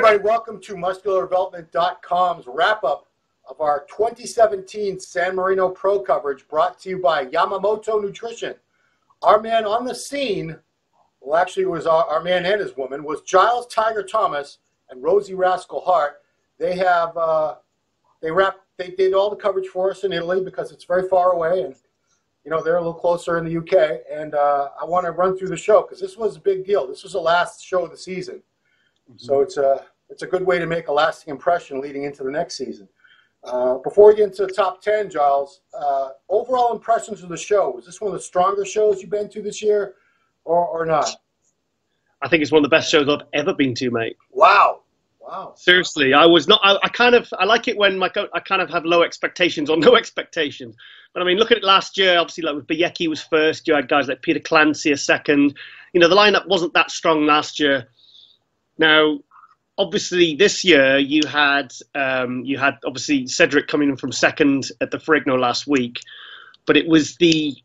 everybody. Welcome to MuscularDevelopment.com's wrap-up of our 2017 San Marino Pro coverage, brought to you by Yamamoto Nutrition. Our man on the scene, well, actually it was our man and his woman, was Giles Tiger Thomas and Rosie Rascal Hart. They have they did all the coverage for us in Italy because it's very far away, and you know they're a little closer in the UK. And I want to run through the show because this was a big deal. This was the last show of the season. So it's a good way to make a lasting impression leading into the next season. Before we get into the top 10, Giles, overall impressions of the show. Was this one of the stronger shows you've been to this year or not? I think it's one of the best shows I've ever been to, mate. Wow. Wow. Seriously, I was not. I like it when I kind of have low expectations or no expectations. But I mean, look at it last year. Obviously, like with Bayeki was first. You had guys like Peter Clancy a second. You know, the lineup wasn't that strong last year. Now, obviously, this year you had obviously Cedric coming in from second at the Ferrigno last week, but it was a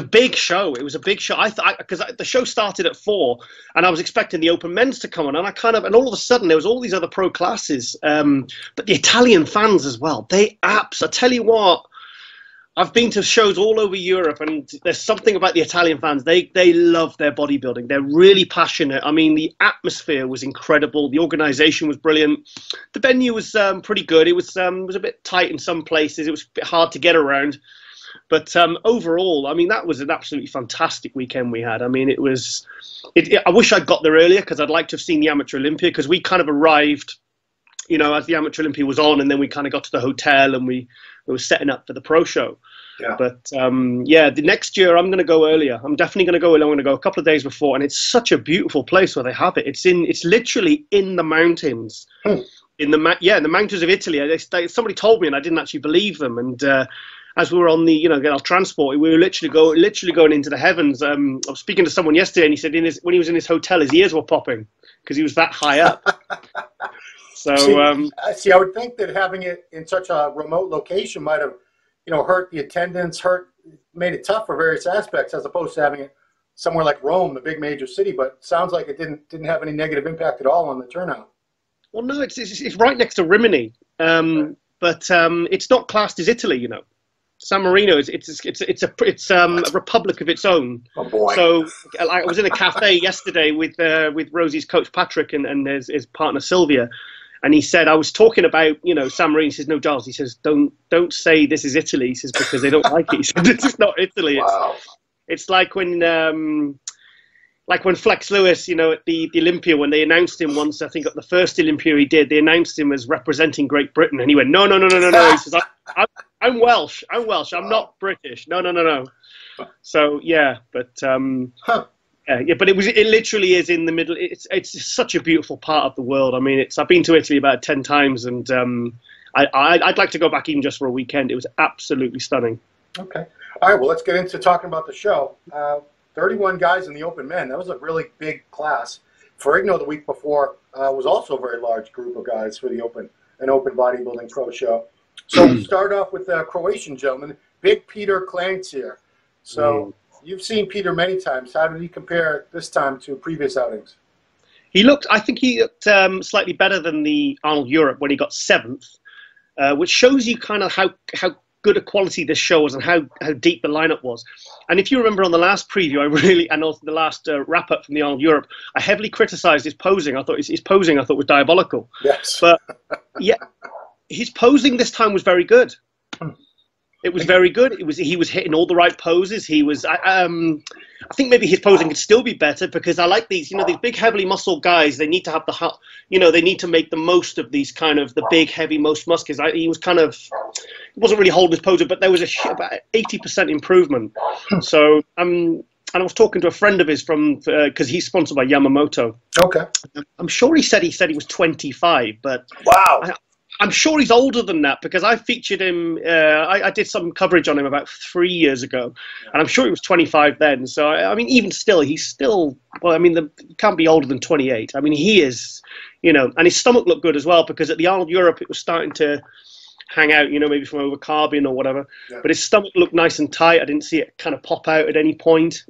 big show. It was a big show. I thought because the show started at 4, and I was expecting the Open Men's to come on, and all of a sudden there was all these other pro classes, but the Italian fans as well. I tell you what. I've been to shows all over Europe, and there's something about the Italian fans. They love their bodybuilding. They're really passionate. I mean, the atmosphere was incredible. The organization was brilliant. The venue was pretty good. It was a bit tight in some places. It was a bit hard to get around. But overall, I mean, that was an absolutely fantastic weekend we had. I mean, I wish I'd got there earlier because I'd like to have seen the Amateur Olympia, because we kind of arrived, you know, as the Amateur Olympia was on, and then we kind of got to the hotel and we were setting up for the pro show. Yeah. But the next year I'm going to go earlier. I'm definitely going to go earlier. I'm going to go a couple of days before, and it's such a beautiful place where they have it. It's literally in the mountains, in the mountains of Italy. Somebody told me, and I didn't actually believe them. And as we were on our transport, we were literally going into the heavens. I was speaking to someone yesterday, and he said when he was in his hotel, his ears were popping because he was that high up. So I would think that having it in such a remote location might have, hurt the attendance, made it tough for various aspects, as opposed to having it somewhere like Rome, the big major city. But sounds like it didn't have any negative impact at all on the turnout. Well, no, it's right next to Rimini, but it's not classed as Italy, San Marino it's a republic of its own. Oh boy! So I was in a cafe yesterday with Rosie's coach Patrick and his partner Sylvia. And he said, I was talking about, San Marino. He says, no, Giles. He says, don't say this is Italy. He says, because they don't like it. He said, this is not Italy. Wow. It's like when Flex Lewis, at the Olympia, when they announced him once, I think at the first Olympia he did, they announced him as representing Great Britain. And he went, no. He says, I'm Welsh. I'm not British. No. So, yeah, but... Yeah, but it literally is in the middle. It's such a beautiful part of the world. I mean, I've been to Italy about 10 times, and I'd like to go back even just for a weekend. It was absolutely stunning. Okay. All right, well, let's get into talking about the show. 31 guys in the Open Men. That was a really big class. Ferrigno the week before was also a very large group of guys for an open bodybuilding pro show. So we start off with the Croatian gentleman, Big Peter Clancy here. So... You've seen Peter many times. How did he compare this time to previous outings? I think he looked slightly better than the Arnold Europe when he got 7th, which shows you kind of how good a quality this show was and how deep the lineup was. And if you remember on the last preview, and also the last wrap-up from the Arnold Europe, I heavily criticized his posing. I thought his posing was diabolical. Yes. But, yeah, his posing this time was very good. It was very good. He was hitting all the right poses. He was. I think maybe his posing could still be better because I like these. These big, heavily muscled guys. They need to have they need to make the most of these kind of the big, heavy, most muscles. He was kind of. He wasn't really holding his pose, but there was about 80% improvement. So and I was talking to a friend of his because he's sponsored by Yamamoto. Okay. I'm sure he said he was 25, but wow. I'm sure he's older than that because I featured him. I did some coverage on him about 3 years ago, and I'm sure he was 25 then. So I mean, even still, he's still. Well, I mean, he can't be older than 28. I mean, he is. And his stomach looked good as well because at the Arnold Europe, it was starting to hang out. Maybe from overcarbing or whatever. Yeah. But his stomach looked nice and tight. I didn't see it kind of pop out at any point.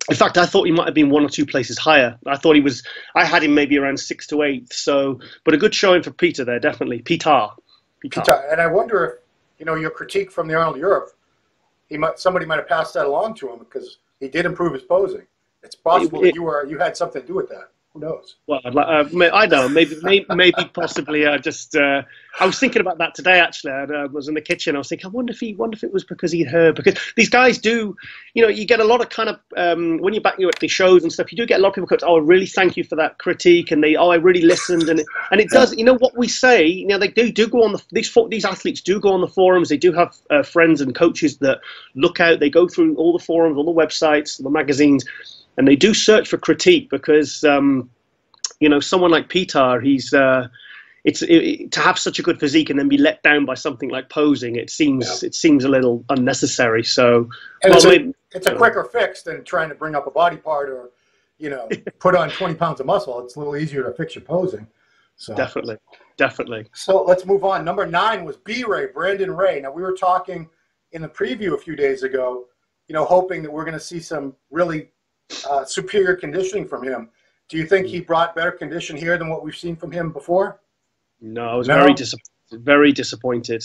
In fact, I thought he might have been 1 or 2 places higher. I had him maybe around 6 to 8. So, but a good showing for Peter there, definitely. Peter. And I wonder if, your critique from the Arnold Europe, somebody might have passed that along to him because he did improve his posing. It's possible that you had something to do with that. Who knows? Well, I don't know. Maybe possibly. I was thinking about that today. Actually, I was in the kitchen. I was thinking, I wonder if it was because he'd heard. Because these guys do, you get a lot of kind of when you're back at the shows and stuff. You do get a lot of people go, "Oh, really? Thank you for that critique." And I really listened. And it does. What we say. They do go on these athletes do go on the forums. They do have friends and coaches that look out. They go through all the forums, all the websites, the magazines. And they do search for critique because, someone like Peter, to have such a good physique and then be let down by something like posing, it seems a little unnecessary. So, it's a quicker fix than trying to bring up a body part or, put on 20 pounds of muscle. It's a little easier to fix your posing. So Definitely. So let's move on. Number 9 was B-Ray, Brendon Reina. Now we were talking in the preview a few days ago, hoping that we're going to see some really superior conditioning from him. Do you think he brought better condition here than what we've seen from him before? No, I was very disappointed.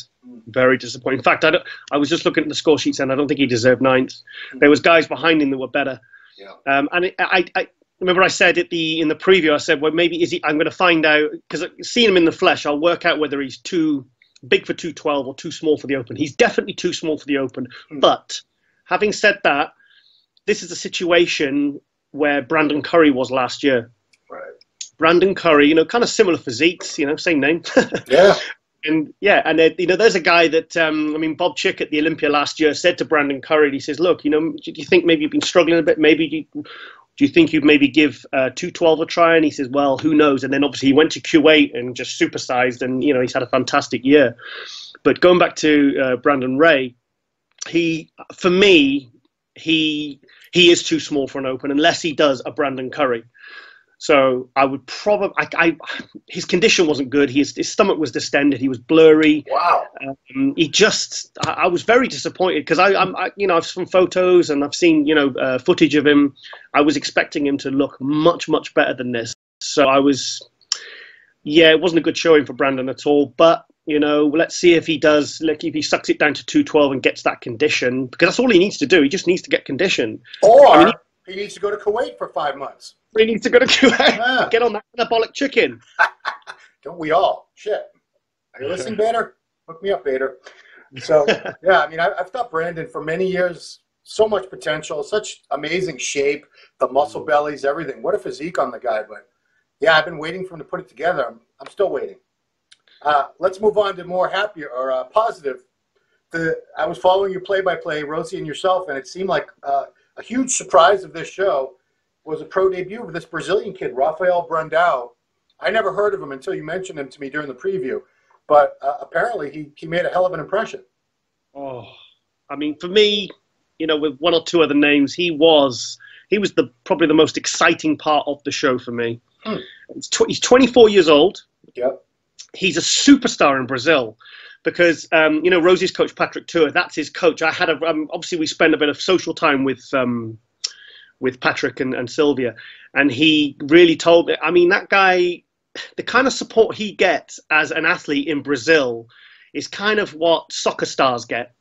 Very disappointed. In fact, I was just looking at the score sheets and I don't think he deserved 9th. There was guys behind him that were better. Yeah. And I remember I said in the preview, I said, well, maybe I'm going to find out, because seeing him in the flesh, I'll work out whether he's too big for 212 or too small for the Open. He's definitely too small for the Open. But having said that, this is a situation where Brandon Curry was last year. Right. Brandon Curry, kind of similar physiques, same name. Yeah. And there's a guy that, Bob Chick at the Olympia last year said to Brandon Curry, he says, look, do you think maybe you've been struggling a bit? Maybe do you think you'd maybe give 212 a try? And he says, well, who knows? And then obviously he went to Q8 and just supersized and, he's had a fantastic year. But going back to Brendon Reina, for me, he is too small for an Open unless he does a Brandon Curry. So I would probably, his condition wasn't good. His stomach was distended. He was blurry. Wow. I was very disappointed because I've seen photos and I've seen, footage of him. I was expecting him to look much, much better than this. So it wasn't a good showing for Brandon at all, but let's see if he does, if he sucks it down to 212 and gets that condition, because that's all he needs to do. He just needs to get condition. Or he needs to go to Kuwait for 5 months. He needs to go to Kuwait. Get on that anabolic chicken. Don't we all? Shit. Are you listening, Bader? Hook me up, Bader. So, I've thought Brandon for many years, so much potential, such amazing shape, the muscle bellies, everything. What a physique on the guy. But, I've been waiting for him to put it together. I'm still waiting. Let's move on to more happier or positive. I was following you play-by-play, Rosie and yourself, and it seemed like a huge surprise of this show was a pro debut of this Brazilian kid, Rafael Brandao. I never heard of him until you mentioned him to me during the preview, but apparently he made a hell of an impression. Oh, for me, with 1 or 2 other names, he was probably the most exciting part of the show for me. He's 24 years old. Yep. He's a superstar in Brazil because, Rosie's coach, Patrick Tour, that's his coach. I had obviously we spent a bit of social time with Patrick and Sylvia, and he really told me, that guy, the kind of support he gets as an athlete in Brazil is kind of what soccer stars get.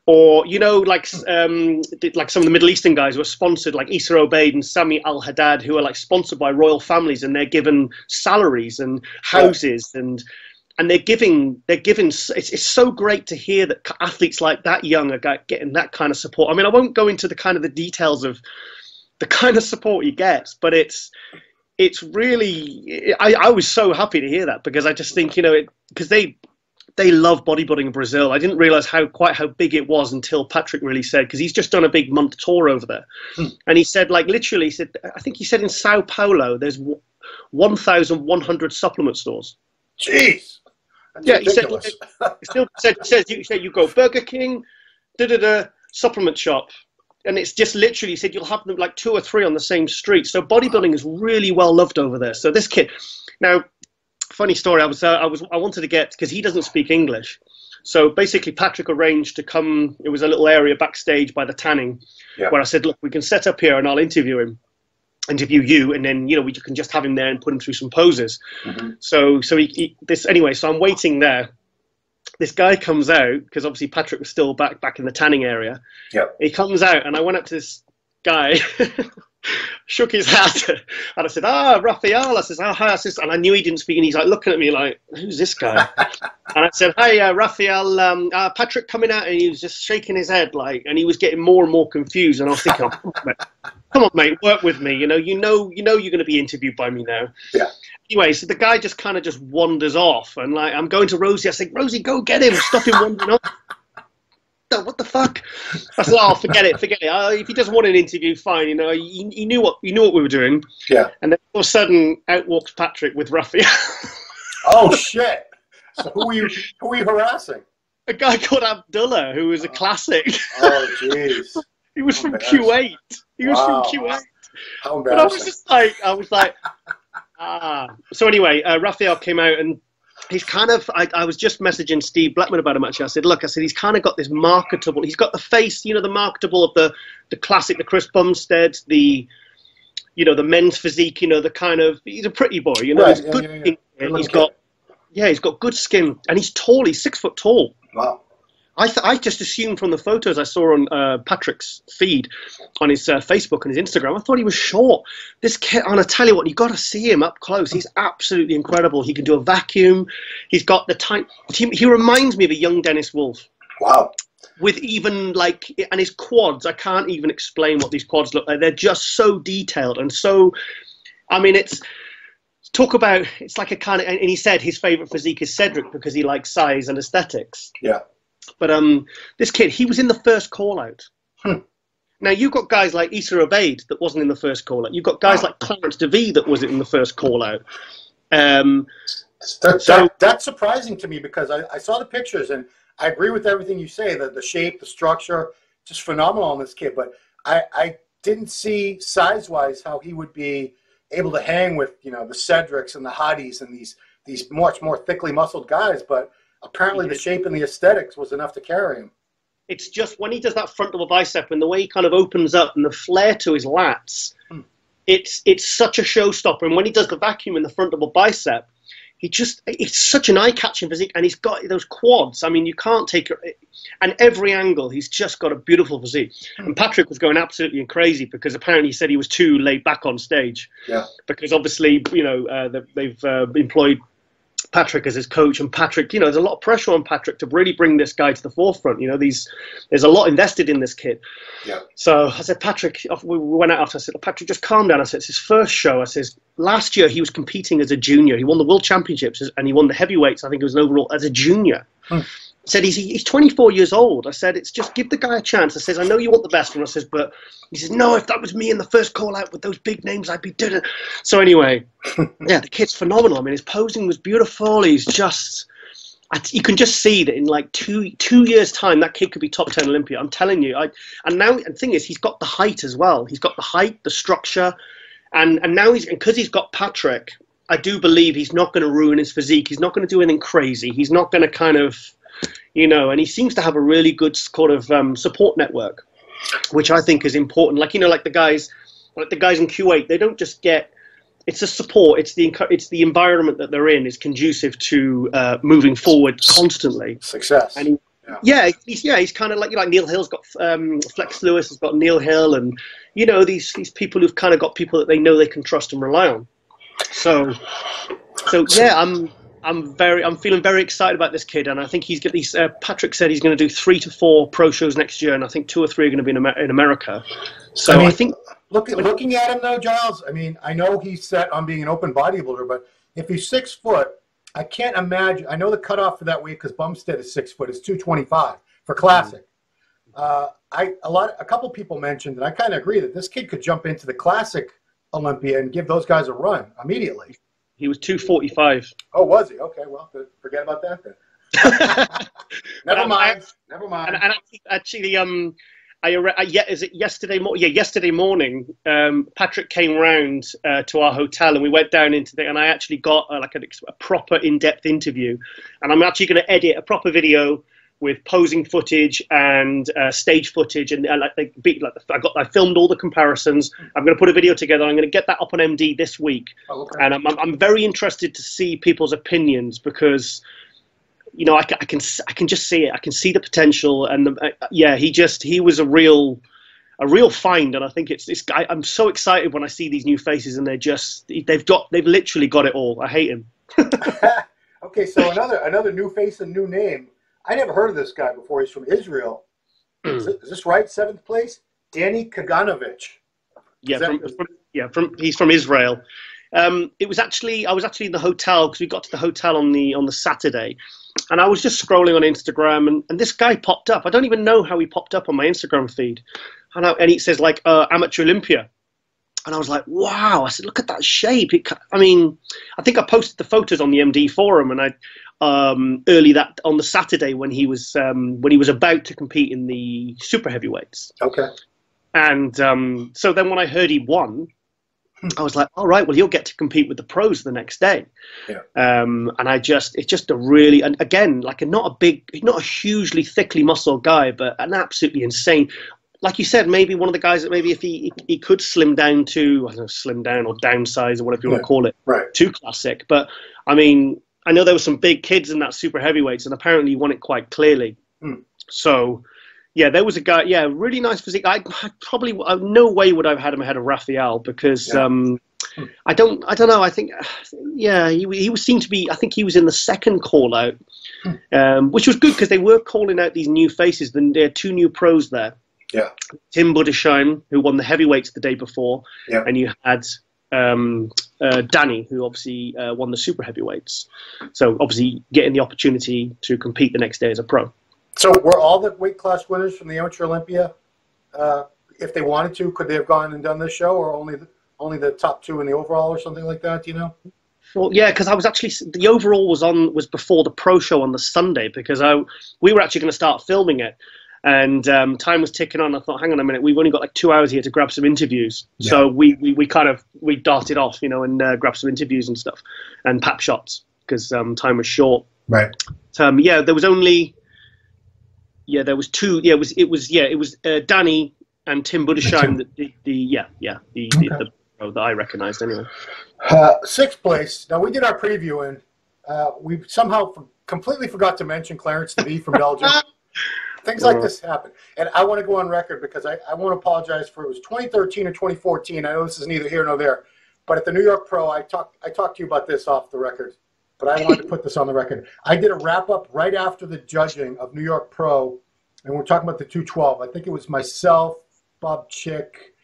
Or, like some of the Middle Eastern guys who are sponsored, like Issa Obaid and Sami Al-Haddad, who are like sponsored by royal families, and they're given salaries and houses, and they're giving. It's so great to hear that athletes like that young are getting that kind of support. I won't go into the details of the kind of support he gets, but it's really. I was so happy to hear that because I just think because they love bodybuilding in Brazil. I didn't realize quite how big it was until Patrick really said, because he's just done a big month tour over there. And he said, literally, I think he said in Sao Paulo, there's 1,100 supplement stores. Jeez. That's ridiculous. He said you go Burger King, supplement shop. And it's just literally, he said you'll have them like 2 or 3 on the same street. So bodybuilding is really well loved over there. So this kid, now, funny story. I wanted to get, because he doesn't speak English, So basically, Patrick arranged to come. It was a little area backstage by the tanning, where I said, look, we can set up here and I'll interview you, and then, we can just have him there and put him through some poses. So I'm waiting there. This guy comes out, because obviously Patrick was still back in the tanning area. He comes out, and I went up to this guy, shook his hand, and I said, Rafael. I says, hi. And I knew he didn't speak, and he's like looking at me like, who's this guy? And I said, hi, Rafael, Patrick coming out, and he was just shaking his head, and he was getting more and more confused, and I was thinking, come on, mate, work with me, you know you're going to be interviewed by me now. Anyway, so the guy just kind of just wanders off, and I'm going to Rosie. I said, Rosie, go get him, stop him wandering off. What the fuck? I said, forget it. If he doesn't want an interview, fine. He knew what we were doing. And then all of a sudden, out walks Patrick with Rafael. Oh shit! So who are you harassing? A guy called Abdullah, who was a classic. Oh jeez. He was from Kuwait. How embarrassing! But I was like, So anyway, Rafael came out, and he's kind of, I was just messaging Steve Blackman about him, actually. I said, look, he's kind of got this marketable, he's got the face, the marketable of the classic, the Chris Bumstead, the men's physique, the kind of, he's a pretty boy, Right, he's good. He's got good skin, and he's tall, he's 6 foot tall. Wow. I just assumed from the photos I saw on Patrick's feed on his Facebook and his Instagram, I thought he was short. This kid, and I tell you what, you got to see him up close. He's absolutely incredible. He can do a vacuum. He's got the type. He reminds me of a young Dennis Wolf. Wow. With even and his quads, I can't even explain what these quads look like. They're just so detailed and so. I mean, it's like a kind of. And he said his favorite physique is Cedric because he likes size and aesthetics. Yeah. But this kid, he was in the first call-out. Now, you've got guys like Issa Obaid that wasn't in the first call-out. You've got guys like Clarence De Vis that wasn't in the first call-out. That's surprising to me because I saw the pictures, and I agree with everything you say, the shape, the structure, just phenomenal on this kid. But I didn't see size-wise how he would be able to hang with, the Cedrics and the Hadis and these much more thickly muscled guys. But apparently the shape and the aesthetics was enough to carry him. It's just when he does that front double bicep and the way he kind of opens up and the flare to his lats, it's such a showstopper. And when he does the vacuum in the front double bicep, it's such an eye-catching physique, and he's got those quads. I mean, you can't take it. And every angle, he's just got a beautiful physique. And Patrick was going absolutely crazy because apparently he said he was too laid back on stage. Yeah. Because obviously, they've employed Patrick as his coach, and Patrick, there's a lot of pressure on Patrick to really bring this guy to the forefront. There's a lot invested in this kid. Yeah. So I said, Patrick, we went out after. I said, Patrick, just calm down. I said, it's his first show. I said, last year he was competing as a junior. He won the World Championships and he won the heavyweights. I think it was an overall as a junior. I said, he's 24 years old. I said, it's just give the guy a chance. I said, I know you want the best from him. I said, but he says, no, if that was me in the first call out with those big names, I'd be doing it. So anyway, yeah, the kid's phenomenal. I mean, his posing was beautiful. He's just, you can just see that in like two years' time, that kid could be top 10 Olympia. I'm telling you. And now the thing is, he's got the height as well. He's got the height, the structure. And now because he's got Patrick, I do believe he's not going to ruin his physique. He's not going to do anything crazy. He's not going to kind of, and he seems to have a really good sort of support network, which I think is important. Like the guys in Kuwait, they don't just get. It's the support. It's the environment that they're in is conducive to moving forward constantly. Success. And he's kind of like Neil Hill's got Flex Lewis has got Neil Hill, and these people who've kind of got people that they know they can trust and rely on. So yeah, I'm feeling very excited about this kid, and I think he's got these. Patrick said he's going to do 3 to 4 pro shows next year, and I think 2 or 3 are going to be in America. So I think looking at him though, Giles. I mean, I know he's set on being an open bodybuilder, but if he's 6 foot, I can't imagine. I know the cutoff for that weight because Bumstead is 6 foot. It's 225 for classic. A couple people mentioned, and I kind of agree that this kid could jump into the classic Olympia and give those guys a run immediately. He was 245. Oh, was he? Okay, well, forget about that then. Never mind. And actually, Is it yesterday morning? Yeah, yesterday morning. Patrick came round to our hotel, and we went down into and I actually got a proper in-depth interview, and I'm actually going to edit a proper video with posing footage and stage footage, and I filmed all the comparisons. I'm going to put a video together. I'm going to get that up on MD this week, and I'm very interested to see people's opinions because, you know, I can just see it. I can see the potential, and he was a real find, and I think I'm so excited when I see these new faces, and they've literally got it all. I hate him. Okay, so another new face and new name. I never heard of this guy before. He's from Israel. Is this right? 7th place? Danny Kaganovich. He's from Israel. I was actually in the hotel because we got to the hotel on the Saturday, and I was just scrolling on Instagram, and this guy popped up. I don't even know how he popped up on my Instagram feed, and he says amateur Olympia. And I was like, wow. I said, look at that shape. I think I posted the photos on the MD forum, and I on the Saturday when he was about to compete in the super heavyweights. Okay. And so then when I heard he won, I was like, all right, well, he'll get to compete with the pros the next day. Yeah. And it's just a really, and again, not a hugely thickly muscled guy, but an absolutely insane. Like you said, maybe one of the guys that maybe if he could slim down to, I don't know, slim down or downsize or whatever you want to call it, right, too classic. But I mean, I know there were some big kids in that super heavyweights, and apparently he won it quite clearly. So, yeah, there was a guy, really nice physique. I probably, no way would I have had him ahead of Rafael because I don't know. I think, he seemed to be, I think he was in the second call out, which was good because they were calling out these new faces. Then there are 2 new pros there. Yeah, Tim Budesheim, who won the heavyweights the day before, and you had Danny, who obviously won the super heavyweights. So obviously getting the opportunity to compete the next day as a pro. So were all the weight class winners from the Amateur Olympia, if they wanted to, could they have gone and done this show, or only the top 2 in the overall or something like that? Do you know? Well, yeah, because I was actually, the overall was before the pro show on the Sunday, because we were actually going to start filming it. And time was ticking on. I thought, hang on a minute, we've only got like 2 hours here to grab some interviews. Yeah. So we darted off, and grabbed some interviews and stuff, and pap shots because time was short. Right. There was only, there was 2. Yeah, it was Danny and Tim Budesheim. The pro that I recognised anyway. 6th place. Now we did our preview, and we somehow completely forgot to mention Clarence De Vis from Belgium. Things like this happen. And I want to go on record because I want to apologize for, it was 2013 or 2014. I know this is neither here nor there. But at the New York Pro, I talked to you about this off the record. But I wanted to put this on the record. I did a wrap-up right after the judging of New York Pro. And we're talking about the 212. I think it was myself, Bob Chick,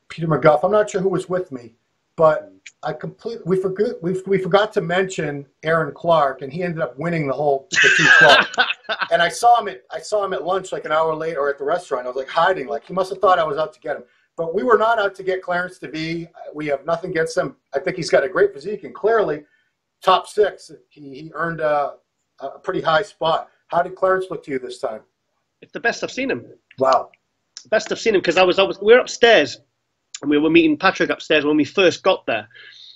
Peter McGuff. I'm not sure who was with me. But we forgot to mention Aaron Clark, and he ended up winning the 212. And I saw him at lunch like an hour later, or at the restaurant. I was like hiding, like he must have thought I was out to get him. But we were not out to get Clarence De Vis. We have nothing against him. I think he's got a great physique, and clearly, top 6. He earned a pretty high spot. How did Clarence look to you this time? It's the best I've seen him. Wow, best I've seen him because we were upstairs. And we were meeting Patrick upstairs when we first got there.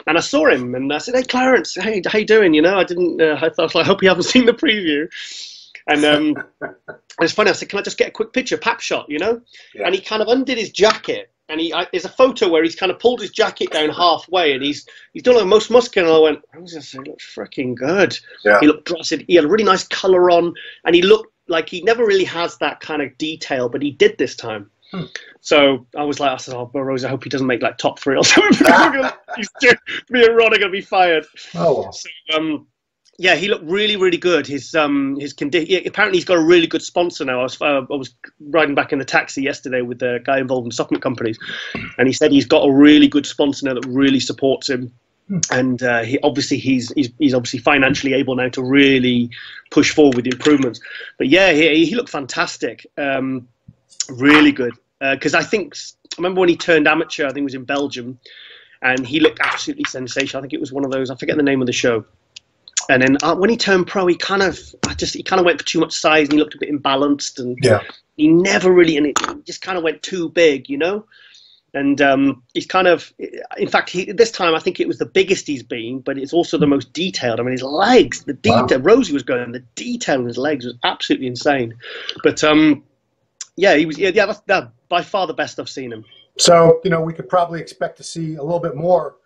And I saw him, and I said, hey, Clarence, hey, how you doing? I didn't, I thought, I hope you haven't seen the preview. And it's funny, I said, can I just get a quick picture, pap shot, Yeah. And he kind of undid his jacket, and there's a photo where he's kind of pulled his jacket down halfway, and he's done like most muscular, and I went, I was just saying, he looks freaking good. Yeah. He looked dressed, he had a really nice colour on, and he looked like he never really has that kind of detail, but he did this time. So I said, oh, Rose, I hope he doesn't make like top 3 or something. Me and Ron are going to be fired. Oh, well. So, he looked really, really good. His condition. Apparently, he's got a really good sponsor now. I was riding back in the taxi yesterday with a guy involved in supplement companies, and he said he's got a really good sponsor now that really supports him. And he's obviously financially able now to really push forward with the improvements. But yeah, he looked fantastic. Really good, because I remember when he turned amateur, I think it was in Belgium, and he looked absolutely sensational. I think it was one of those, I forget the name of the show. And then when he turned pro, he kind of went for too much size, and he looked a bit imbalanced, and he never really, and it just kind of went too big, you know. And he's kind of, in fact, this time I think it was the biggest he's been, but it's also the most detailed. I mean, his legs, the detail. Wow. Rosie was going, the detail in his legs was absolutely insane. But yeah, he was. Yeah, that's by far the best I've seen him. So we could probably expect to see a little bit more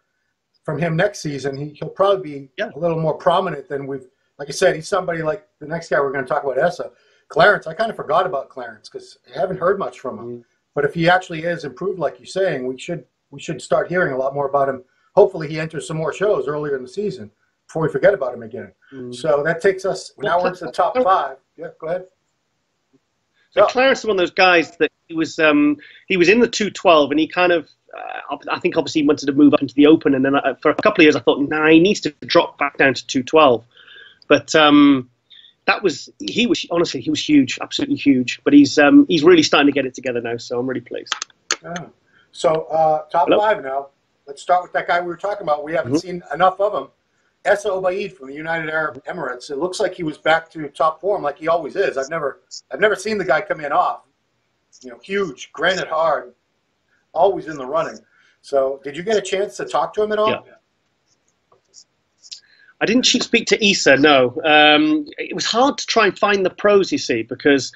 from him next season. He'll probably be a little more prominent than we've. Like I said, he's somebody like the next guy we're going to talk about, Issa. Clarence, I kind of forgot about Clarence because I haven't heard much from him. But if he actually is improved, like you're saying, we should start hearing a lot more about him. Hopefully he enters some more shows earlier in the season before we forget about him again. So that takes us, now we're into the top 5. Yeah, go ahead. So Clarence is one of those guys that he was in the 212, and he kind of, I think obviously he wanted to move up into the Open, and then for a couple of years I thought, nah, he needs to drop back down to 212. But he was huge, absolutely huge. But he's really starting to get it together now, so I'm really pleased. Yeah. So top 5 now. Let's start with that guy we were talking about. We haven't seen enough of him. Issa Obaid from the United Arab Emirates. It looks like he was back to top form like he always is. I've never seen the guy come in off. Huge, granite hard, always in the running. So did you get a chance to talk to him at all? Yeah. I didn't speak to Issa, no. It was hard to try and find the pros, you see, because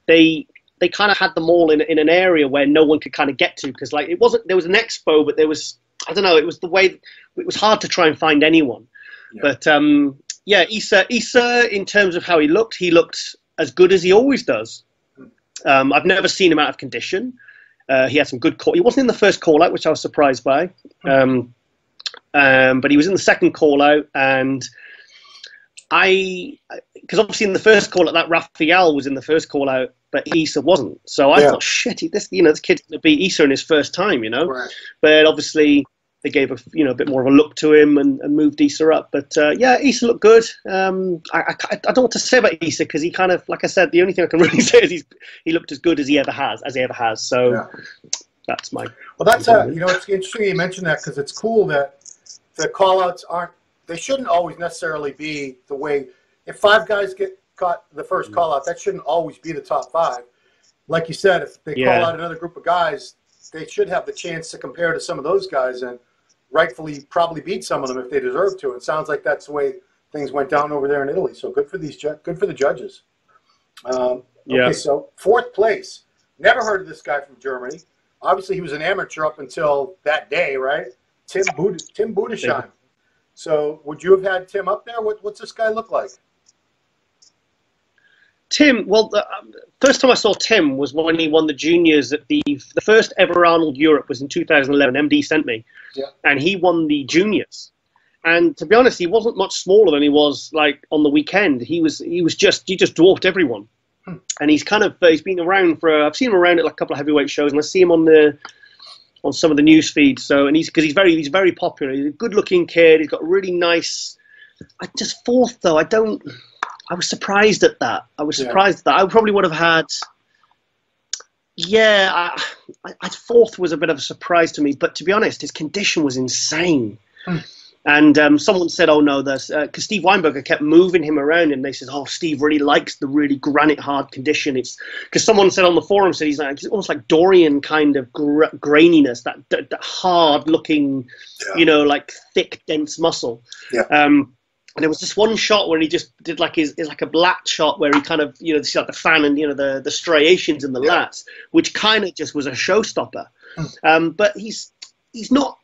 they kind of had them all in an area where no one could kind of get to, because like there was an expo, but there was, I don't know, it was the way, it was hard to try and find anyone. Yeah. But yeah, Issa, in terms of how he looked as good as he always does. I've never seen him out of condition. He had some good call. He wasn't in the first call out, which I was surprised by. But he was in the second call out, and because obviously in the first call out, that Rafael was in the first call out, but Issa wasn't. So I thought, shit, this kid's going to beat Issa in his first time, Right. But obviously they gave a bit more of a look to him and moved Issa up. But yeah, Issa looked good. I don't know what to say about Issa because he kind of, like I said, the only thing I can really say is he looked as good as he ever has. So that's my. Well, that's it's interesting you mentioned that because it's cool that the call-outs they shouldn't always necessarily be the way. If 5 guys got the first call-out, that shouldn't always be the top 5. Like you said, if they call out another group of guys, they should have the chance to compare to some of those guys and rightfully probably beat some of them if they deserve to. It sounds like that's the way things went down over there in Italy. So good for the judges. Okay, so 4th place. Never heard of this guy from Germany. Obviously, he was an amateur up until that day, right? Tim Budesheim. So would you have had Tim up there? What's this guy look like? Tim, well, the first time I saw Tim was when he won the juniors at the first ever Arnold Europe was in 2011. MD sent me, and he won the juniors. And to be honest, he wasn't much smaller than he was like on the weekend. He just dwarfed everyone. And he's been around I've seen him around at like a couple of heavyweight shows, and I see him on some of the news feeds. So, and he's very popular. He's a good-looking kid. He's got really nice. Just 4th though. I was surprised at that. I probably would have had. Yeah, 4th was a bit of a surprise to me. But to be honest, his condition was insane. And someone said, "Oh no, because Steve Weinberger kept moving him around, and they said, oh, Steve really likes the really granite hard condition." It's because someone said on the forum said he's almost like Dorian kind of graininess, that hard looking, like thick, dense muscle. Yeah. And there was this one shot where he just did like his like a lat shot where he kind of see like the fan and the striations in the lats, which kind of just was a showstopper. But he's not.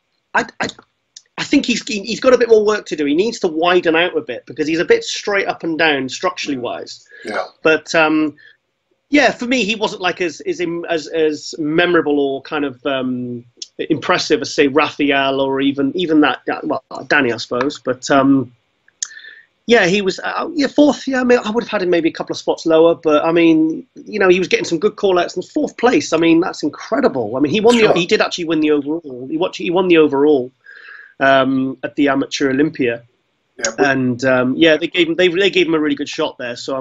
I think he's got a bit more work to do. He needs to widen out a bit because he's a bit straight up and down structurally wise. Yeah. But yeah, for me, he wasn't like as memorable or kind of impressive as say Rafael or even that Danny, I suppose. But yeah, he was 4th. Yeah, I mean, I would have had him maybe a couple of spots lower, but I mean, he was getting some good call-outs in 4th place. I mean, that's incredible. I mean, he did actually win the overall. He won the overall. At the Amateur Olympia, and they gave him a really good shot there. So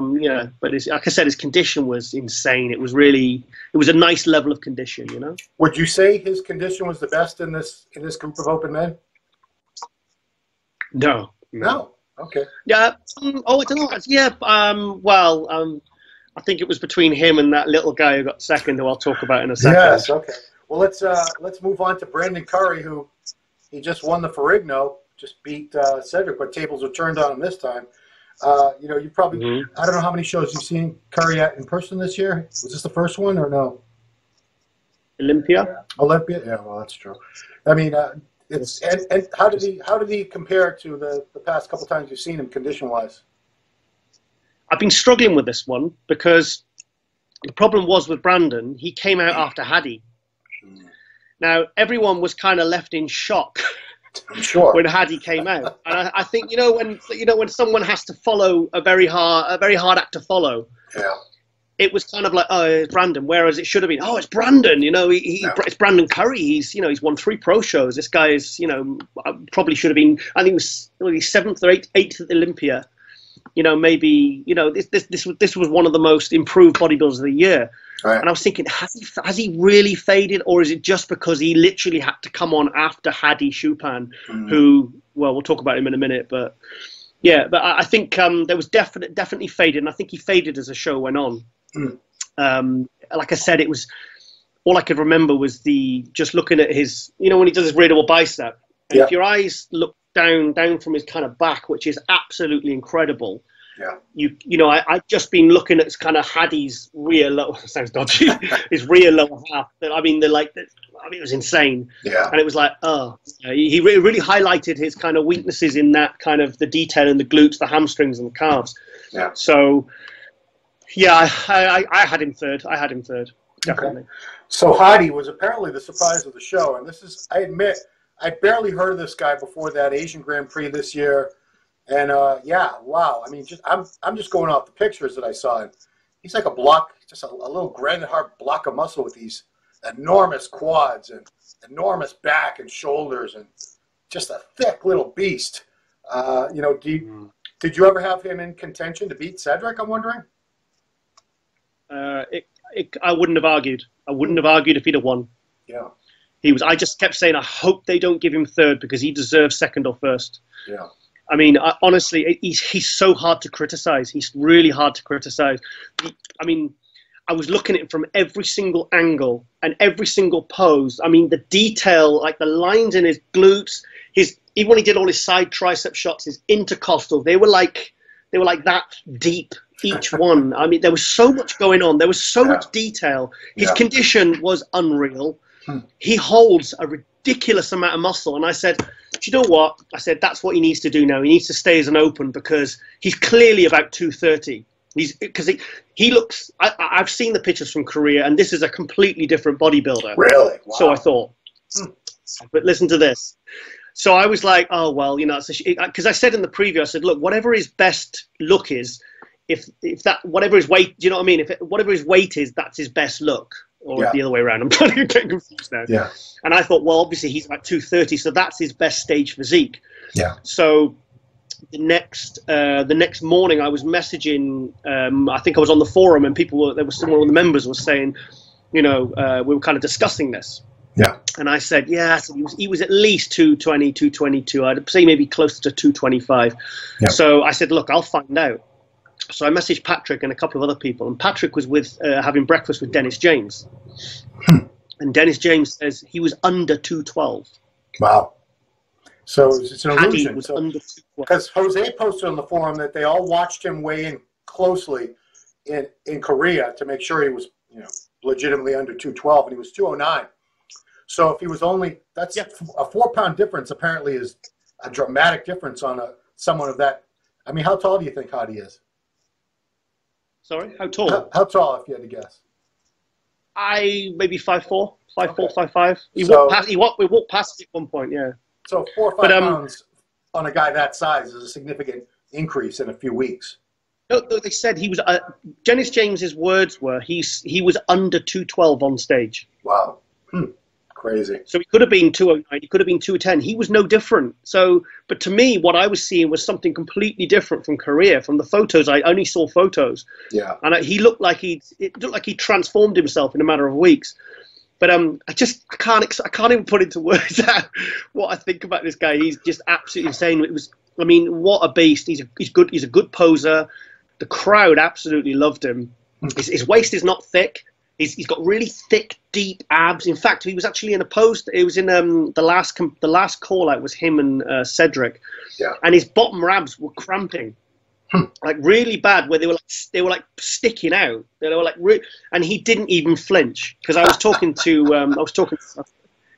but like I said, his condition was insane. It was a nice level of condition. Would you say his condition was the best in this group of open men? No. Okay. Yeah. I don't know. Yeah. I think it was between him and that little guy who got second, who I'll talk about in a second. Yes, okay. Well, let's move on to Brandon Curry, who he just won the Ferrigno, just beat Cedric, but tables are turned on him this time. You know, you probably, I don't know how many shows you've seen Curry at in person this year. Was this the first one or no? Olympia, yeah, well, that's true. I mean, it's and how did he compare to the past couple times you've seen him condition wise? I've been struggling with this one because the problem was with Brandon, he came out after Hadi. Now everyone was kind of left in shock. I'm sure. When Hadi came out, and I think when someone has to follow a very hard act to follow. Yeah. It was kind of like, oh, it's Brandon, whereas it should have been, oh, it's Brandon. You know, it's Brandon Curry. He's won 3 pro shows. This guy is, probably should have been. I think it was 7th or 8th at Olympia. You know, maybe this was one of the most improved bodybuilders of the year. Right. And I was thinking, has he really faded, or is it just because he literally had to come on after Hadi Choopan, who, well, we'll talk about him in a minute, but yeah, but I think there was definitely faded, and I think he faded as the show went on. Like I said, it was all I could remember was just looking at his, when he does his radial bicep, and if your eyes look down from his kind of back, which is absolutely incredible. Yeah. I'd just been looking at kind of Hadi's rear lower, sounds dodgy, his rear lower half. I mean, it was insane. Yeah. And it was like, he really highlighted his kind of weaknesses in that kind of the detail in the glutes, the hamstrings, and the calves. Yeah. So, yeah, I had him third. Definitely. Okay. So Hadi was apparently the surprise of the show, and this is, I admit, I barely heard of this guy before that Asian Grand Prix this year. And yeah, wow. I mean, I'm just going off the pictures that I saw. He's like a block, just a little granite hard block of muscle with these enormous quads and enormous back and shoulders and just a thick little beast. Did you ever have him in contention to beat Cedric? I'm wondering. I wouldn't have argued. I wouldn't have argued if he'd have won. Yeah. I just kept saying, I hope they don't give him third because he deserves second or first. Yeah. I mean, honestly, he's so hard to criticize. He's really hard to criticize. I mean, I was looking at it from every single angle and every single pose. I mean, the detail, like the lines in his glutes, even when he did all his side tricep shots, his intercostal, they were like that deep, each one. I mean, there was so much going on. There was so much detail. His condition was unreal. He holds a ridiculous amount of muscle. And I said, do you know what? I said, that's what he needs to do now. He needs to stay as an open because he's clearly about 230. Because he looks, I've seen the pictures from Korea, and this is a completely different bodybuilder. Really? Wow. So I thought, but listen to this. So I was like, oh, well, because I said in the preview, I said, look, whatever his best look is, if that, whatever his weight, do you know what I mean? Whatever his weight is, that's his best look. Or the other way around. I'm trying to get confused now. Yeah. And I thought, well, obviously he's about 230, so that's his best stage physique. Yeah. So the next morning, I was messaging. I think I was on the forum, and there was someone of the members was saying, we were kind of discussing this. Yeah. And I said, yeah, so he was at least 220, 222. I'd say maybe closer to 225. Yeah. So I said, look, I'll find out. So I messaged Patrick and a couple of other people, and Patrick was with having breakfast with Dennis James. And Dennis James says he was under 212. Wow. So it's an illusion. Was under 212. Because Jose posted on the forum that they all watched him weigh in closely in Korea to make sure he was legitimately under 212, and he was 209. So if he was only, that's a 4-pound difference apparently is a dramatic difference on someone of that. I mean, how tall do you think Hadi is? Sorry, how tall? How tall, if you had to guess? Maybe 5'4", 5'5". We walked past it at one point, yeah. So 4 or 5 pounds on a guy that size is a significant increase in a few weeks. No, they said he was. Dennis James's words were he was under 212 on stage. Wow. Crazy. So he could have been 209, he could have been 210. He was no different. So, but to me, what I was seeing was something completely different from Korea. From the photos, I only saw photos. Yeah. And he looked like he transformed himself in a matter of weeks. But I can't even put into words out what I think about this guy. He's just absolutely insane. What a beast. He's good. He's a good poser. The crowd absolutely loved him. His waist is not thick. He's got really thick, deep abs. In fact, he was actually in a pose. It was in the last call out was him and Cedric, and his bottom abs were cramping, like really bad, where they were like sticking out. They were like, and he didn't even flinch because I was talking to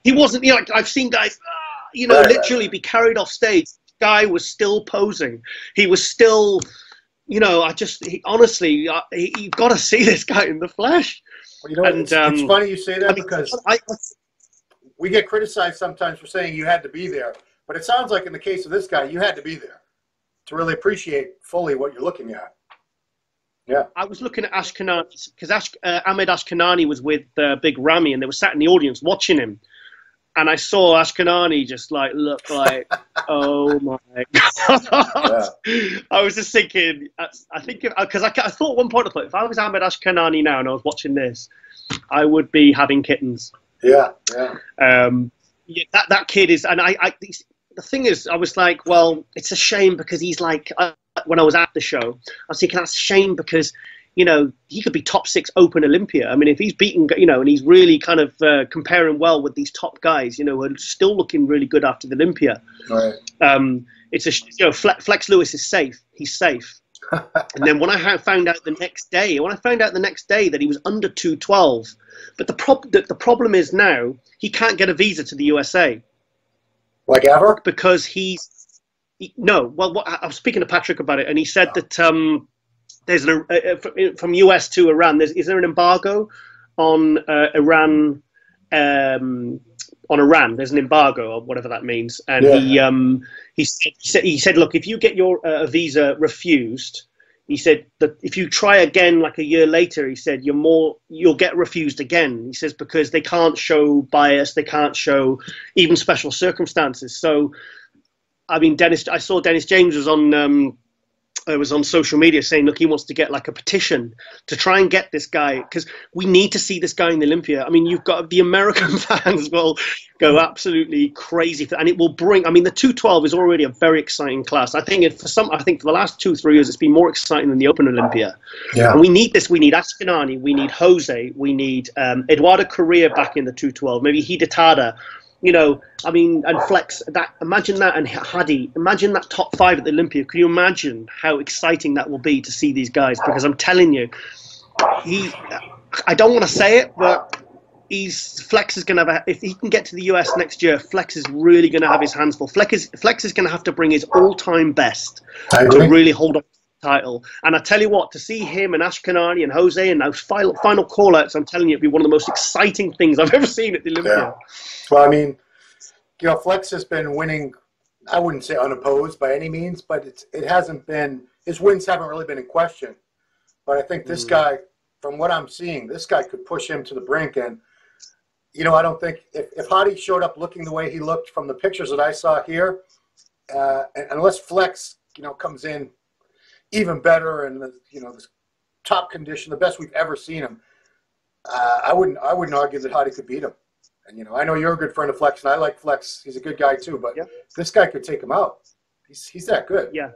he wasn't. You know, like, I've seen guys, literally be carried off stage. The guy was still posing. He was still. You know, honestly, you've got to see this guy in the flesh. Well, you know, it's funny you say that because we get criticized sometimes for saying you had to be there. But it sounds like in the case of this guy, you had to be there to really appreciate fully what you're looking at. Yeah. I was looking at Ashkenani because Ahmed Ashkenani was with Big Ramy and they were sat in the audience watching him. And I saw Ashkenani just like look like, oh my God. Yeah. I was just thinking, because I thought at one point, if I was Ahmed Ashkenani now and I was watching this, I would be having kittens. Yeah, yeah. That kid is, and the thing is, I was like, well, it's a shame because he's like, when I was at the show, I was thinking that's a shame because, you know, he could be top 6 Open Olympia. I mean, if he's beaten, you know, and he's really kind of comparing well with these top guys, you know, who are still looking really good after the Olympia. Right. It's Flex Lewis is safe. He's safe. And then when I found out the next day that he was under 212, but the problem is now he can't get a visa to the USA. Like ever? Because I was speaking to Patrick about it, and he said that there's from US to Iran. Is there an embargo on Iran? On Iran, there's an embargo or whatever that means. And he said, look, if you get your visa refused, he said that if you try again like a year later, he said you'll get refused again. He says because they can't show bias, they can't show even special circumstances. So, I mean, I saw Dennis James was on social media saying, look, he wants to get like a petition to try and get this guy because we need to see this guy in the Olympia. I mean, you've got the American fans will go absolutely crazy and it will bring. I mean, the 212 is already a very exciting class. I think for the last 2-3 years, it's been more exciting than the Open Olympia. Yeah. And we need this. We need Ashkenani. We need Jose. We need Eduardo Correa back in the 212. Maybe Hidetada. You know, I mean, and Flex, imagine that, and Hadi, imagine that top 5 at the Olympia. Can you imagine how exciting that will be to see these guys? Because I'm telling you, I don't want to say it, but Flex is going to if he can get to the US next year, Flex is really going to have his hands full. Flex is going to have to bring his all-time best to really hold on to the title. And I tell you what, to see him and Ashkenani and Jose and those final call-outs, I'm telling you, it'd be one of the most exciting things I've ever seen at the Olympia. Yeah. Well, I mean, you know, Flex has been winning, I wouldn't say unopposed by any means, but it hasn't been, his wins haven't really been in question. But I think this guy, from what I'm seeing, this guy could push him to the brink. And, you know, I don't think, if Hadi showed up looking the way he looked from the pictures that I saw here, unless Flex, you know, comes in even better and, you know, this top condition, the best we've ever seen him, I wouldn't argue that Hadi could beat him. And, you know, I know you're a good friend of Flex, and I like Flex. He's a good guy, too. But this guy could take him out. He's that good. Yeah,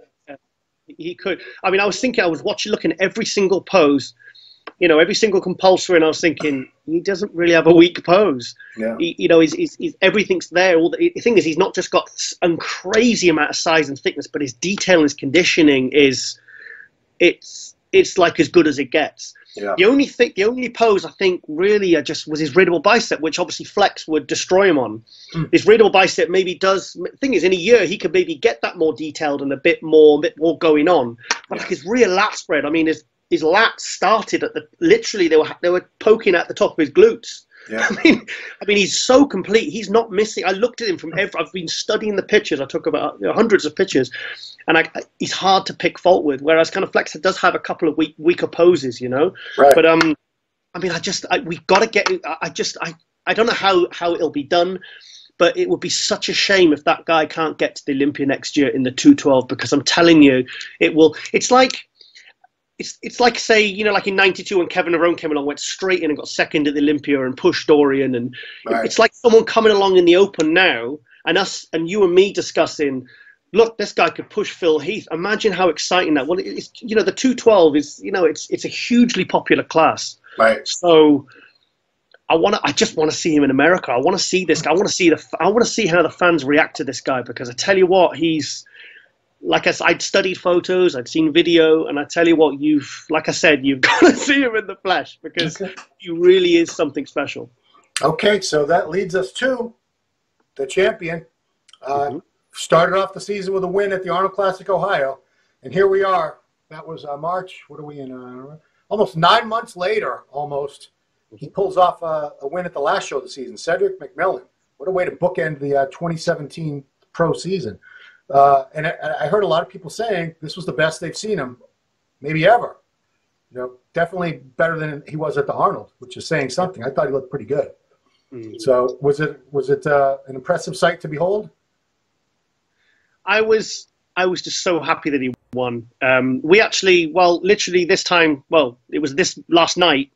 he could. I mean, I was looking at every single pose, you know, every single compulsory, and I was thinking, he doesn't really have a weak pose. Yeah. You know, he's everything's there. The thing is, he's not just got a crazy amount of size and thickness, but his detail and his conditioning it's like as good as it gets. Yeah. The only pose I think really just was his readable bicep, which obviously Flex would destroy him on. His readable bicep maybe does. Thing is, in a year he could maybe get that more detailed and a bit more going on. But like his rear lat spread, I mean, his lats started at literally they were poking at the top of his glutes. Yeah. I mean, he's so complete. He's not missing. I looked at him from I've been studying the pictures. I took about hundreds of pictures, and he's hard to pick fault with. Whereas kind of Flex does have a couple of weaker poses, you know. Right. But I mean, we've got to get. I don't know how it'll be done, but it would be such a shame if that guy can't get to the Olympia next year in the 212 because I'm telling you, it will. It's like, say, you know, like in '92 when Kevin Narone came along, went straight in and got second at the Olympia and pushed Dorian. And it's like someone coming along in the Open now and you and me discussing, look, this guy could push Phil Heath. Imagine how exciting that. Well, it's, you know, the 212 is, you know, it's a hugely popular class. Right. So I just want to see him in America. I want to see this guy. I want to see how the fans react to this guy, because I tell you what, he's, like I'd studied photos, I'd seen video, and I tell you what, like I said, you've got to see him in the flesh, because he really is something special. Okay, so that leads us to the champion. Started off the season with a win at the Arnold Classic, Ohio, and here we are. That was March. What are we in? Almost 9 months later, almost. He pulls off a win at the last show of the season. Cedric McMillan. What a way to bookend the 2017 pro season. And I heard a lot of people saying this was the best they've seen him, maybe ever. You know, definitely better than he was at the Arnold, which is saying something. I thought he looked pretty good. So was it an impressive sight to behold? I was just so happy that he won. We actually, well, literally this time, well, it was this last night,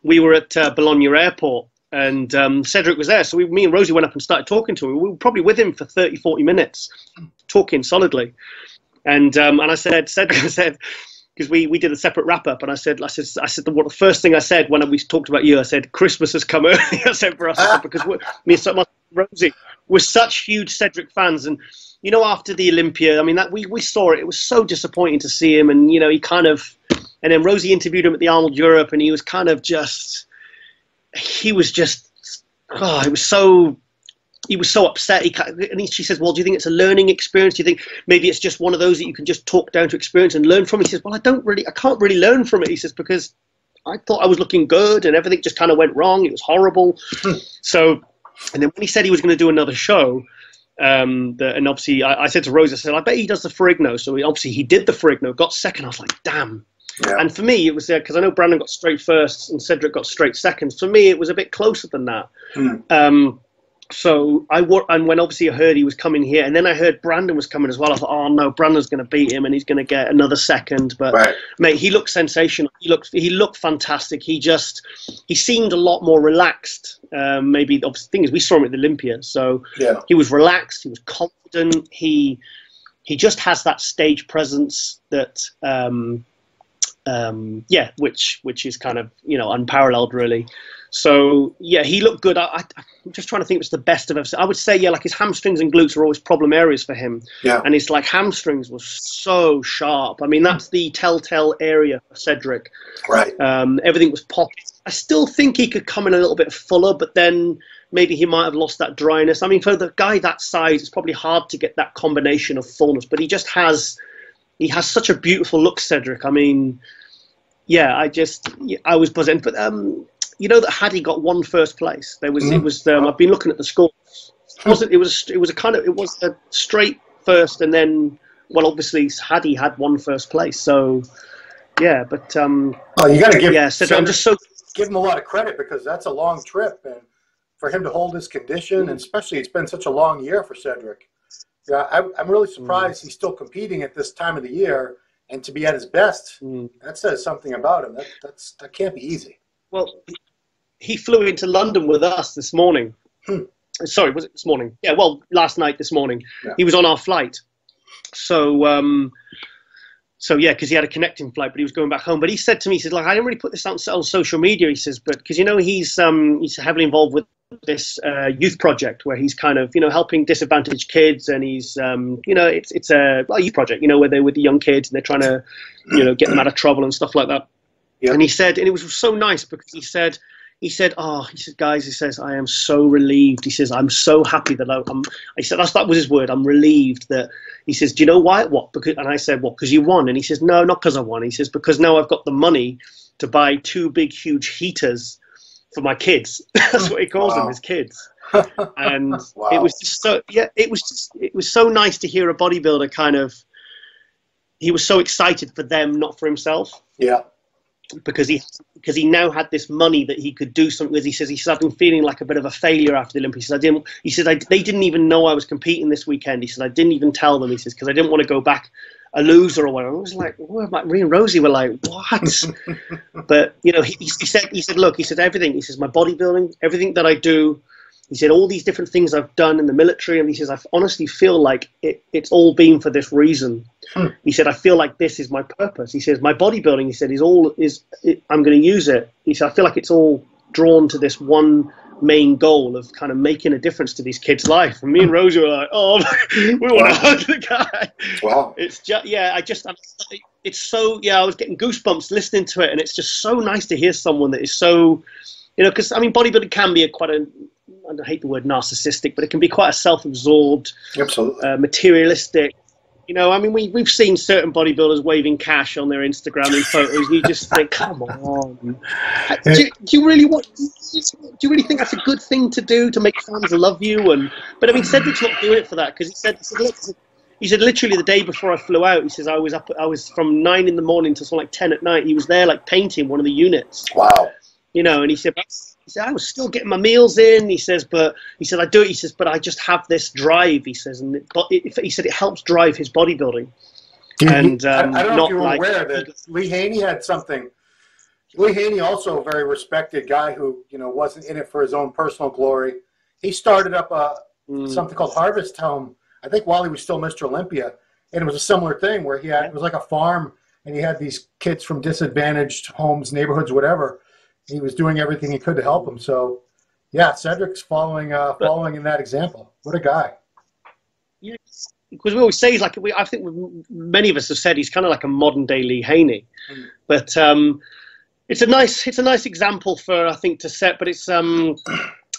we were at Bologna Airport, and Cedric was there. So me and Rosie went up and started talking to him. We were probably with him for 30, 40 minutes, talking solidly. And I said, Cedric, I said, because we did a separate wrap-up, and I said, the first thing I said when we talked about you, I said, Christmas has come early, I said, for us, because me and Rosie, we're such huge Cedric fans. And, you know, after the Olympia, I mean, that we saw it. It was so disappointing to see him. And, you know, he kind of, and then Rosie interviewed him at the Arnold Europe, and he was kind of just, he was so upset. She says, well, do you think it's a learning experience? Do you think maybe it's just one of those that you can just talk down to experience and learn from? He says, well, I can't really learn from it. He says, because I thought I was looking good and everything just kind of went wrong. It was horrible. So, and then when he said he was going to do another show, and obviously I said to Rose, I said, I bet he does the Ferrigno. So he did the Ferrigno, got second. I was like, damn. Yeah. And for me, it was because I know Brandon got straight first and Cedric got straight second. For me, it was a bit closer than that. So and when obviously I heard he was coming here, and then I heard Brandon was coming as well, I thought, oh no, Brandon's going to beat him and he's going to get another second. But mate, he looked sensational. He looked fantastic. He seemed a lot more relaxed. Maybe the thing is, we saw him at the Olympia, so he was relaxed. He was confident. He just has that stage presence that which is kind of, you know, unparalleled really. So yeah, he looked good. I'm just trying to think if it's the best I've ever seen. I would say, yeah, like his hamstrings and glutes are always problem areas for him. Yeah. And his like hamstrings was so sharp. I mean, that's the telltale area for Cedric. Right. Everything was popped. I still think he could come in a little bit fuller, but then maybe he might have lost that dryness. I mean, for the guy that size, it's probably hard to get that combination of fullness, but he has such a beautiful look, Cedric. I mean, yeah, I was buzzing. But you know that Hadi got one first place. I've been looking at the scores. It was a straight first, and then, well, obviously Hadi had one first place. So yeah, but you got to give Cedric, I'm just so give him a lot of credit, because that's a long trip, and for him to hold his condition, and especially it's been such a long year for Cedric. Yeah, I'm really surprised he's still competing at this time of the year, and to be at his best. That says something about him. That can't be easy. Well, he flew into London with us this morning. Sorry, was it this morning? Yeah, well, last night, this morning. Yeah. He was on our flight. So yeah, because he had a connecting flight, but he was going back home. But he said to me, he says, like, I didn't really put this on social media. He says, but because, you know, he's heavily involved with this youth project where he's kind of, you know, helping disadvantaged kids, and he's you know, it's a youth project, you know, where they're with the young kids and they're trying to, you know, get them out of trouble and stuff like that. Yep. And he said, and it was so nice because he said, guys, he says, I am so relieved. He says, I'm so happy that he said, that was his word. I'm relieved that, he says, do you know why? What? Because, and I said, what? Because you won. And he says, no, not because I won. He says, because now I've got the money to buy 2 big, huge heaters for my kids. That's what he calls them, his kids. And it was just so, yeah, it was so nice to hear a bodybuilder kind of, he was so excited for them, not for himself. Yeah. Because he now had this money that he could do something with. He says, I've been feeling like a bit of a failure after the Olympics. He said, they didn't even know I was competing this weekend. He said, I didn't even tell them. He says, because I didn't want to go back a loser or whatever. I was like, me and Rosie were like, what? But, you know, he said, look, he said, everything. He says, my bodybuilding, everything that I do, He said, all these different things I've done in the military, and he says, I honestly feel like it's all been for this reason. He said, I feel like this is my purpose. He says, my bodybuilding, he said, I'm going to use it. He said, I feel like it's all drawn to this one main goal of kind of making a difference to these kids' life. And me and Rosie were like, oh, we want to hug the guy. Wow. It's just, it's so, I was getting goosebumps listening to it, and it's just so nice to hear someone that is so, because, I mean, bodybuilding can be I hate the word narcissistic, but it can be quite a self-absorbed, absolutely, materialistic. I mean, we've seen certain bodybuilders waving cash on their Instagram in photos. And you just think, come on, do you really think that's a good thing to do, to make fans love you? But I mean, Cedric's not doing it for that, because he said literally the day before I flew out, he says I was from 9 in the morning to something like 10 at night. He was there like painting one of the units. Wow. And he said I was still getting my meals in. He says, I do it. He says, but I just have this drive. He says, and he said it helps drive his bodybuilding. And I don't know if you were aware that Lee Haney had something. Lee Haney, also a very respected guy who wasn't in it for his own personal glory. He started up something called Harvest Home, I think, while he was still Mr. Olympia, and it was a similar thing where it was like a farm, and he had these kids from disadvantaged homes, neighborhoods, whatever. He was doing everything he could to help them. So, yeah, Cedric's following in that example. What a guy! Yeah, because we always say he's like I think many of us have said he's kind of like a modern day Lee Haney, but it's a nice example for, I think, to set. But it's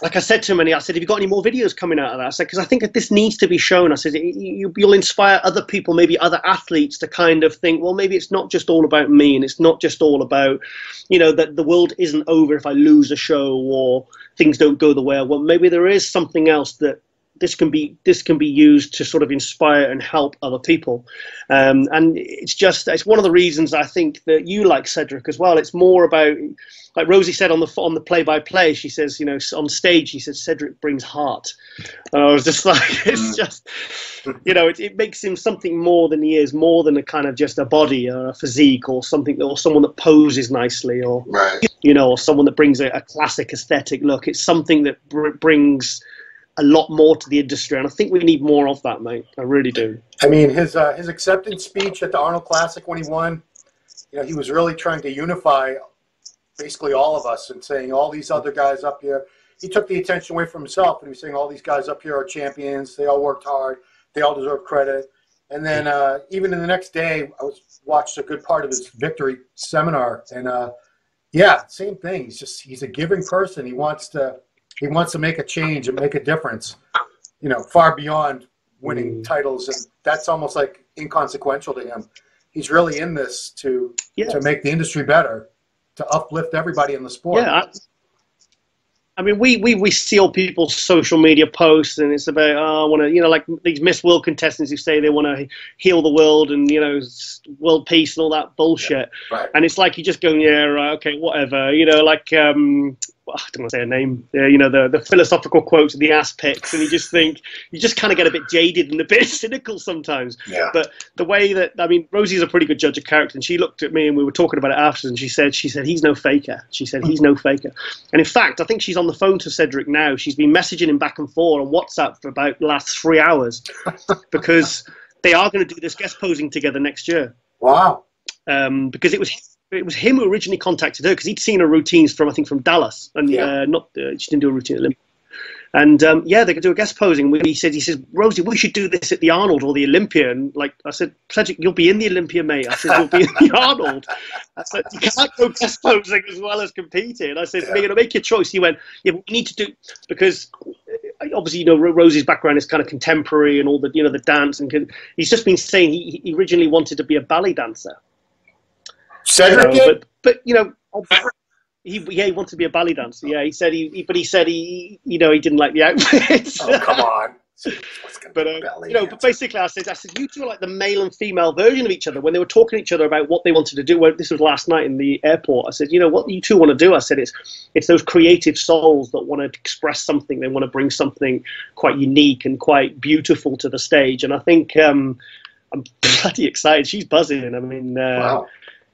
like I said to him, I said, have you got any more videos coming out of that? I said, because I think that this needs to be shown. I said, you'll inspire other people, maybe other athletes, to kind of think, well, maybe it's not just all about me, and it's not just all about, that the world isn't over if I lose a show or things don't go the way I want. Maybe there is something else that this can be used to sort of inspire and help other people. And it's one of the reasons I think that you like Cedric as well. It's more about, like Rosie said on the play-by-play, she says, on stage, she says, Cedric brings heart. And I was just like, it's just, it makes him something more than he is, more than a kind of just a body or a physique or something, or someone that poses nicely, or, or someone that brings a classic aesthetic look. It's something that brings a lot more to the industry, and I think we need more of that, mate. I really do. I mean, his acceptance speech at the Arnold Classic when he won, he was really trying to unify basically all of us and saying all these other guys up here. He took the attention away from himself, and he was saying all these guys up here are champions. They all worked hard. They all deserve credit. And then even in the next day, I watched a good part of his victory seminar, and same thing. He's a giving person. He wants to make a change and make a difference, far beyond winning titles. And that's almost like inconsequential to him. He's really in this to make the industry better, to uplift everybody in the sport. Yeah. I mean, we see all people's social media posts, and it's about, I want to, like these Miss World contestants who say they want to heal the world and, world peace and all that bullshit. Yeah, right. And it's like you just go, yeah, right, okay, whatever. Like, I don't want to say a name, the philosophical quotes and the ass pics, and you just kind of get a bit jaded and a bit cynical sometimes. Yeah. But the way that, I mean, Rosie's a pretty good judge of character, and she looked at me and we were talking about it after, and she said, he's no faker. She said, he's no faker. And in fact, I think she's on the phone to Cedric now. She's been messaging him back and forth on WhatsApp for about the last 3 hours because they are going to do this guest posing together next year. Wow. Because it was him who originally contacted her, because he'd seen her routines from Dallas, and she didn't do a routine at Olympia. And they're going to do a guest posing. He says, Rosie, we should do this at the Arnold or the Olympia. And like I said, Cedric, you'll be in the Olympia, mate. I said, you'll be in the Arnold. I said, you can't go guest posing as well as competing. I said, you're going to make your choice. He went, yeah, but we need to do, because obviously, Rosie's background is kind of contemporary and all the, the dance. And he's just been saying he originally wanted to be a ballet dancer. Cedric did? But he wanted to be a ballet dancer. Yeah, he said he didn't like the outfits. Oh, come on. But basically, I said, you two are like the male and female version of each other. When they were talking to each other about what they wanted to do, this was last night in the airport. I said, what you two want to do? I said, it's those creative souls that want to express something. They want to bring something quite unique and quite beautiful to the stage. And I think I'm bloody excited. She's buzzing. I mean, wow.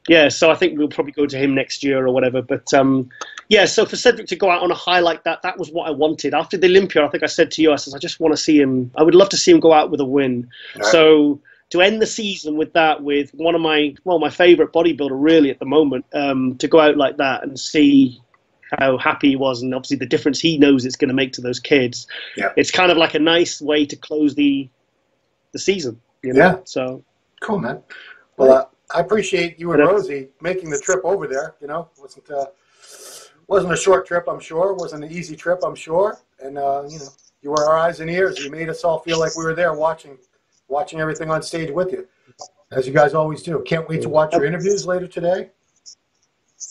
Yeah, so I think we'll probably go to him next year or whatever. But Yeah, so for Cedric to go out on a high like that, that was what I wanted. After the Olympia, I think I said to you, I said, I just want to see him. I would love to see him go out with a win. Right. So to end the season with that, with one of my favorite bodybuilder really at the moment, to go out like that and see how happy he was, and obviously the difference he knows it's going to make to those kids. Yeah. It's kind of like a nice way to close the season. You know? Yeah. So cool, man. Well, I appreciate you and Rosie making the trip over there. You know, wasn't a short trip, I'm sure. Wasn't an easy trip, I'm sure. And you know, you were our eyes and ears. You made us all feel like we were there watching everything on stage with you, as you guys always do. Can't wait to watch your interviews later today.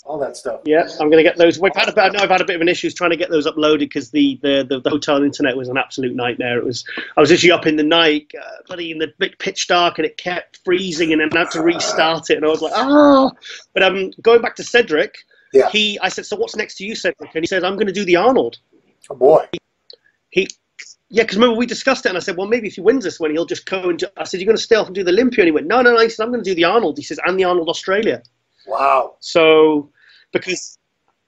All that stuff. Yeah, I'm going to get those. I've had a bit of an issue trying to get those uploaded because the hotel internet was an absolute nightmare. I was literally up in the night, bloody in the pitch dark, and it kept freezing, and then I had to restart it, and I was like, ah. But going back to Cedric, yeah. I said, so what's next to you, Cedric? And he says, I'm going to do the Arnold. Oh boy. Yeah, because remember we discussed it, and I said, well, maybe if he wins this one, he'll just go and I said, you're going to stay off and do the Olympia? And he went, no. He said, I'm going to do the Arnold. He says, and the Arnold Australia. Wow. So, because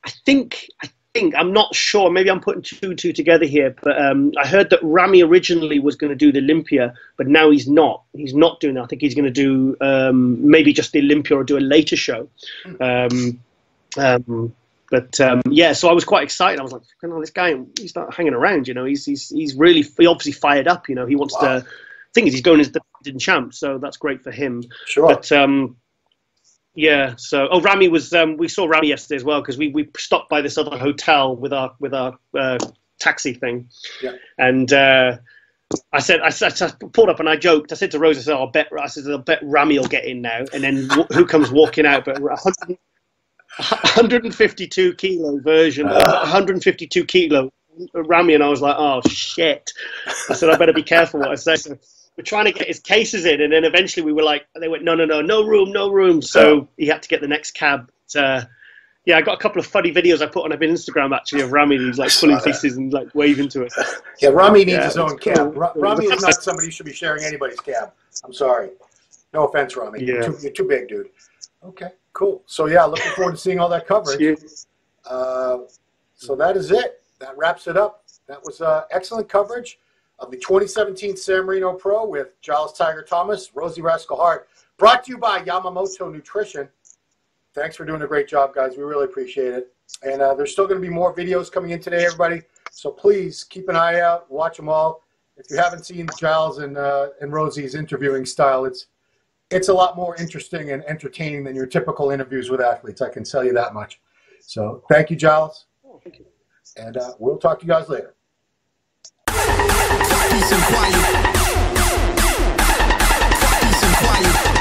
I think I'm not sure, maybe I'm putting two and two together here, but I heard that Ramy originally was going to do the Olympia, but now he's not. He's not doing that. I think he's going to do maybe just the Olympia or do a later show. Yeah, so I was quite excited. I was like, this guy, he's not hanging around, you know. He's obviously fired up, you know. He wants to. Thing is, he's going as the defending champ, so that's great for him. Sure. But yeah. So, Ramy was. We saw Ramy yesterday as well because we stopped by this other hotel with our taxi thing. Yeah. And I pulled up and I joked. I said to Rose, I said, I'll bet Ramy will get in now. And then who comes walking out? But 152 kilo version, 152 kilo Ramy, and I was like, oh shit. I said, I better be careful what I say. So we're trying to get his cases in, and then eventually they went, no room. So he had to get the next cab. Yeah, I got a couple of funny videos I put on Instagram actually of Ramy. He's like pulling pieces and like waving to us. Yeah, Ramy needs his own cab. Ramy is not somebody who should be sharing anybody's cab. I'm sorry. No offense, Ramy. Yeah. You're too big, dude. Okay, cool. So yeah, looking forward to seeing all that coverage. So that is it. That wraps it up. That was excellent coverage of the 2017 San Marino Pro with Giles Tiger Thomas, Rosie Rascal Hart, brought to you by Yamamoto Nutrition. Thanks for doing a great job, guys. We really appreciate it. And there's still going to be more videos coming in today, everybody. So please keep an eye out. Watch them all. If you haven't seen Giles and Rosie's interviewing style, it's a lot more interesting and entertaining than your typical interviews with athletes. I can tell you that much. So thank you, Giles. Oh, thank you. And we'll talk to you guys later. Peace and quiet. Peace and quiet.